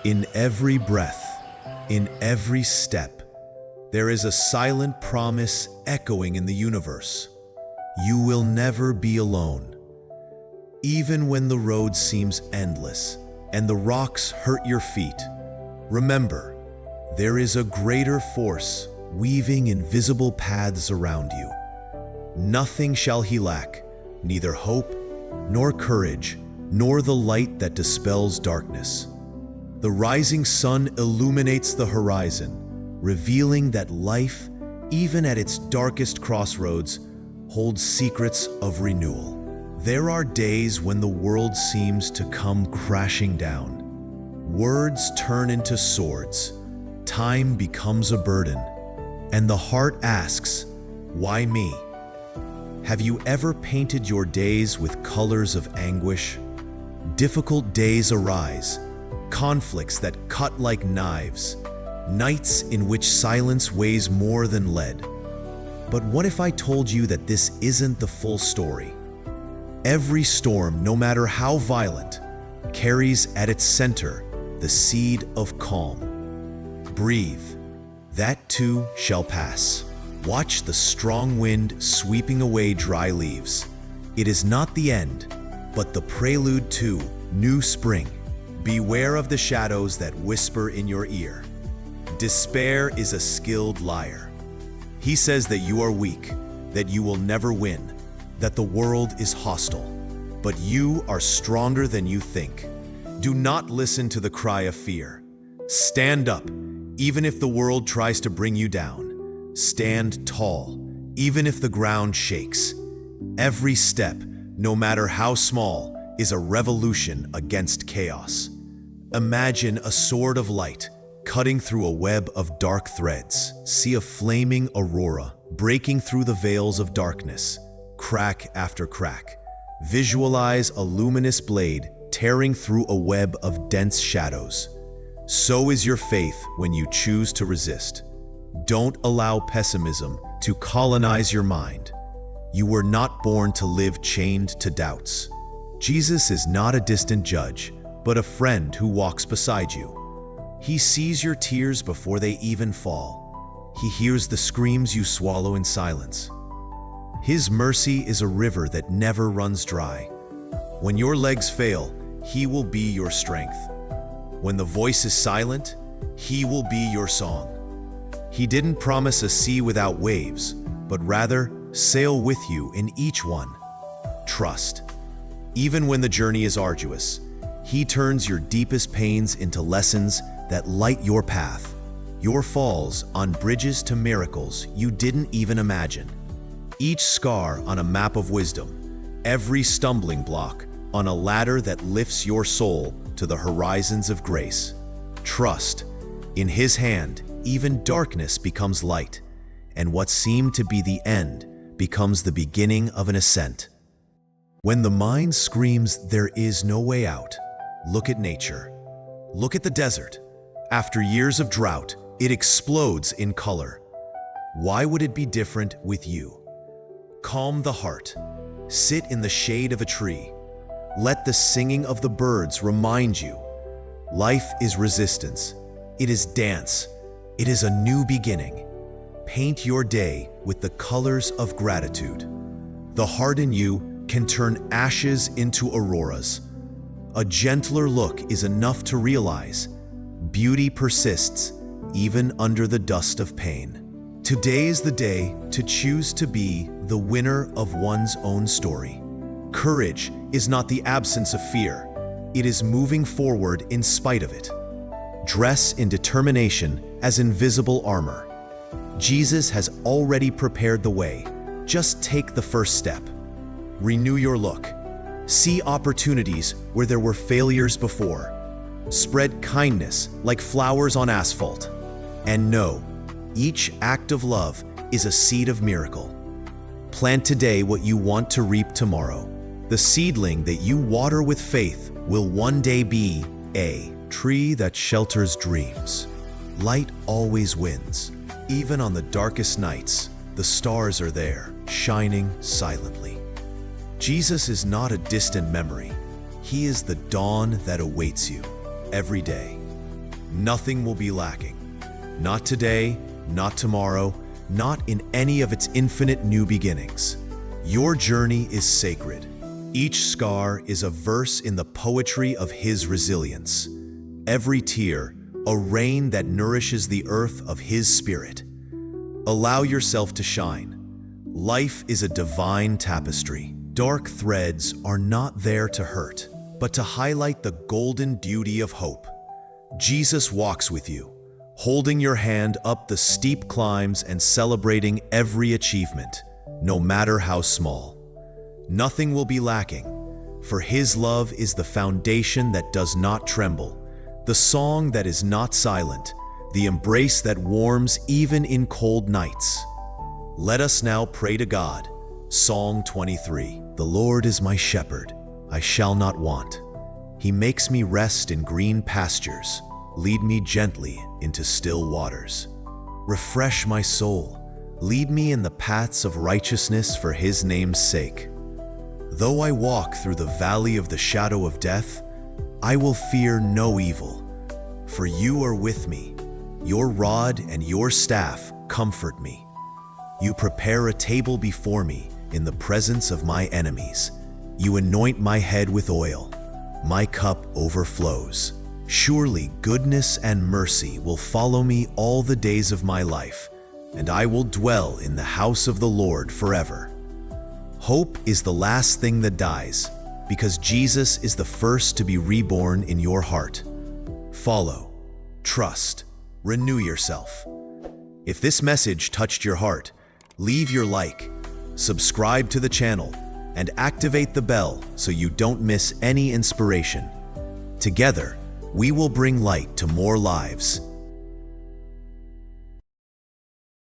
In every breath, in every step, there is a silent promise echoing in the universe. You will never be alone. Even when the road seems endless and the rocks hurt your feet, remember, there is a greater force weaving invisible paths around you. Nothing shall he lack, neither hope, nor courage, nor the light that dispels darkness. The rising sun illuminates the horizon, revealing that life, even at its darkest crossroads, holds secrets of renewal. There are days when the world seems to come crashing down. Words turn into swords, time becomes a burden, and the heart asks, "Why me?" Have you ever painted your days with colors of anguish? Difficult days arise, conflicts that cut like knives, nights in which silence weighs more than lead. But what if I told you that this isn't the full story? Every storm, no matter how violent, carries at its center the seed of calm. Breathe. That too shall pass. Watch the strong wind sweeping away dry leaves. It is not the end, but the prelude to new spring. Beware of the shadows that whisper in your ear. Despair is a skilled liar. He says that you are weak, that you will never win, that the world is hostile. But you are stronger than you think. Do not listen to the cry of fear. Stand up, even if the world tries to bring you down. Stand tall, even if the ground shakes. Every step, no matter how small, is a revolution against chaos. Imagine a sword of light cutting through a web of dark threads. See a flaming aurora breaking through the veils of darkness, crack after crack. Visualize a luminous blade tearing through a web of dense shadows. So is your faith when you choose to resist. Don't allow pessimism to colonize your mind. You were not born to live chained to doubts. Jesus is not a distant judge, but a friend who walks beside you. He sees your tears before they even fall. He hears the screams you swallow in silence. His mercy is a river that never runs dry. When your legs fail, He will be your strength. When the voice is silent, He will be your song. He didn't promise a sea without waves, but rather sail with you in each one. Trust. Even when the journey is arduous, He turns your deepest pains into lessons that light your path, your falls on bridges to miracles you didn't even imagine. Each scar on a map of wisdom, every stumbling block on a ladder that lifts your soul to the horizons of grace. Trust. In His hand, even darkness becomes light, and what seemed to be the end becomes the beginning of an ascent. When the mind screams there is no way out, look at nature. Look at the desert. After years of drought, it explodes in color. Why would it be different with you? Calm the heart. Sit in the shade of a tree. Let the singing of the birds remind you. Life is resistance. It is dance. It is a new beginning. Paint your day with the colors of gratitude. The heart in you can turn ashes into auroras. A gentler look is enough to realize beauty persists even under the dust of pain. Today is the day to choose to be the winner of one's own story. Courage is not the absence of fear. It is moving forward in spite of it. Dress in determination as invisible armor. Jesus has already prepared the way. Just take the first step. Renew your look. See opportunities where there were failures before. Spread kindness like flowers on asphalt. And know, each act of love is a seed of miracle. Plant today what you want to reap tomorrow. The seedling that you water with faith will one day be a tree that shelters dreams. Light always wins. Even on the darkest nights, the stars are there, shining silently. Jesus is not a distant memory. He is the dawn that awaits you every day. Nothing will be lacking. Not today, not tomorrow, not in any of its infinite new beginnings. Your journey is sacred. Each scar is a verse in the poetry of His resilience. Every tear, a rain that nourishes the earth of His Spirit. Allow yourself to shine. Life is a divine tapestry. Dark threads are not there to hurt, but to highlight the golden beauty of hope. Jesus walks with you, holding your hand up the steep climbs and celebrating every achievement, no matter how small. Nothing will be lacking, for His love is the foundation that does not tremble, the song that is not silent, the embrace that warms even in cold nights. Let us now pray to God. Psalm 23. The Lord is my shepherd, I shall not want. He makes me rest in green pastures, lead me gently into still waters. Refresh my soul, lead me in the paths of righteousness for His name's sake. Though I walk through the valley of the shadow of death, I will fear no evil, for You are with me. Your rod and Your staff comfort me. You prepare a table before me in the presence of my enemies. You anoint my head with oil. My cup overflows. Surely goodness and mercy will follow me all the days of my life, and I will dwell in the house of the Lord forever. Hope is the last thing that dies, because Jesus is the first to be reborn in your heart. Follow, trust, renew yourself. If this message touched your heart, leave your like, subscribe to the channel, and activate the bell so you don't miss any inspiration. Together, we will bring light to more lives